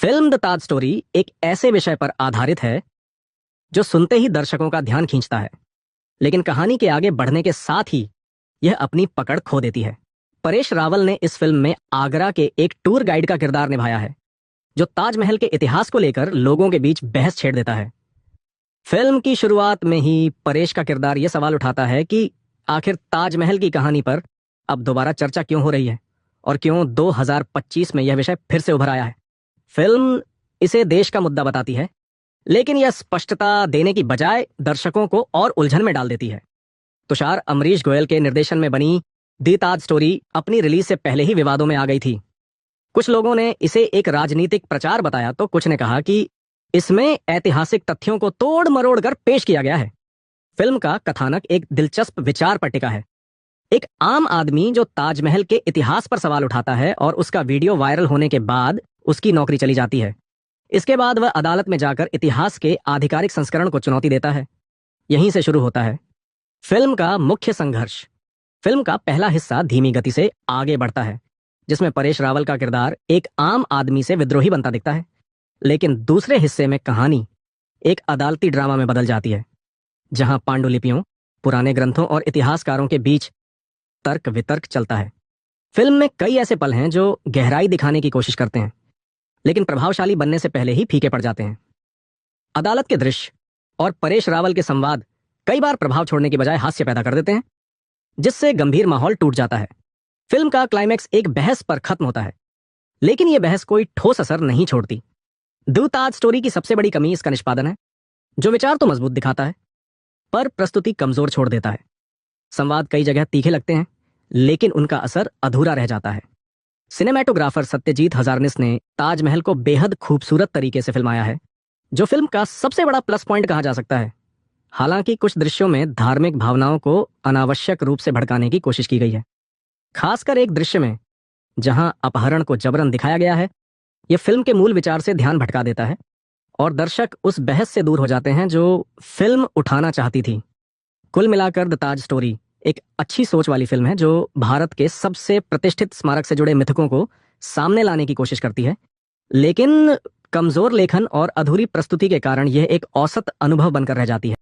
Film the Taj story एक ऐसे विषय पर आधारित है जो सुनते ही दर्शकों का ध्यान खींचता है, लेकिन कहानी के आगे बढ़ने के साथ ही यह अपनी पकड़ खो देती है। परेश रावल ने इस फिल्म में आगरा के एक टूर गाइड का किरदार निभाया है, जो ताजमहल के इतिहास को लेकर लोगों के बीच बहस छेड़ देता है। फिल्म की शुरुआत में ही परेश का किरदार यह सवाल उठाता है कि आखिर ताजमहल की कहानी पर अब दोबारा चर्चा क्यों हो रही है और क्यों 2025 में यह विषय फिर से उभर आया है। फिल्म इसे देश का मुद्दा बताती है, लेकिन यह स्पष्टता देने की बजाय दर्शकों को और उलझन में डाल देती है। तुषार अमरीश गोयल के निर्देशन में बनी दी ताज स्टोरी अपनी रिलीज से पहले ही विवादों में आ गई थी। कुछ लोगों ने इसे एक राजनीतिक प्रचार बताया, तो कुछ ने कहा कि इसमें ऐतिहासिक तथ्यों को तोड़ मरोड़ कर पेश किया गया है। फिल्म का कथानक एक दिलचस्प विचार पर टिका है। एक आम आदमी जो ताजमहल के इतिहास पर सवाल उठाता है और उसका वीडियो वायरल होने के बाद उसकी नौकरी चली जाती है। इसके बाद वह अदालत में जाकर इतिहास के आधिकारिक संस्करण को चुनौती देता है। यहीं से शुरू होता है फिल्म का मुख्य संघर्ष। फिल्म का पहला हिस्सा धीमी गति से आगे बढ़ता है, जिसमें परेश रावल का किरदार एक आम आदमी से विद्रोही बनता दिखता है। लेकिन दूसरे हिस्से में कहानी एक अदालती ड्रामा में बदल जाती है, जहां पांडुलिपियों, पुराने ग्रंथों और इतिहासकारों के बीच तर्क वितर्क चलता है। फिल्म में कई ऐसे पल हैं जो गहराई दिखाने की कोशिश करते हैं, लेकिन प्रभावशाली बनने से पहले ही फीके पड़ जाते हैं। अदालत के दृश्य और परेश रावल के संवाद कई बार प्रभाव छोड़ने की बजाय हास्य पैदा कर देते हैं, जिससे गंभीर माहौल टूट जाता है। फिल्म का क्लाइमैक्स एक बहस पर खत्म होता है, लेकिन यह बहस कोई ठोस असर नहीं छोड़ती। द ताज स्टोरी की सबसे बड़ी कमी इसका निष्पादन है, जो विचार तो मजबूत दिखाता है, पर प्रस्तुति कमजोर छोड़ देता है। संवाद कई जगह तीखे लगते हैं, लेकिन उनका असर अधूरा रह जाता है। सिनेमैटोग्राफर सत्यजीत हजारनिस ने ताजमहल को बेहद खूबसूरत तरीके से फिल्माया है, जो फिल्म का सबसे बड़ा प्लस पॉइंट कहा जा सकता है। हालांकि कुछ दृश्यों में धार्मिक भावनाओं को अनावश्यक रूप से भड़काने की कोशिश की गई है। खासकर एक दृश्य में जहां अपहरण को जबरन दिखाया गया है, यह फिल्म के मूल विचार से ध्यान भटका देता है और दर्शक उस बहस से दूर हो जाते हैं जो फिल्म उठाना चाहती थी। कुल मिलाकर द ताज स्टोरी एक अच्छी सोच वाली फिल्म है, जो भारत के सबसे प्रतिष्ठित स्मारक से जुड़े मिथकों को सामने लाने की कोशिश करती है। लेकिन कमजोर लेखन और अधूरी प्रस्तुति के कारण यह एक औसत अनुभव बनकर रह जाती है।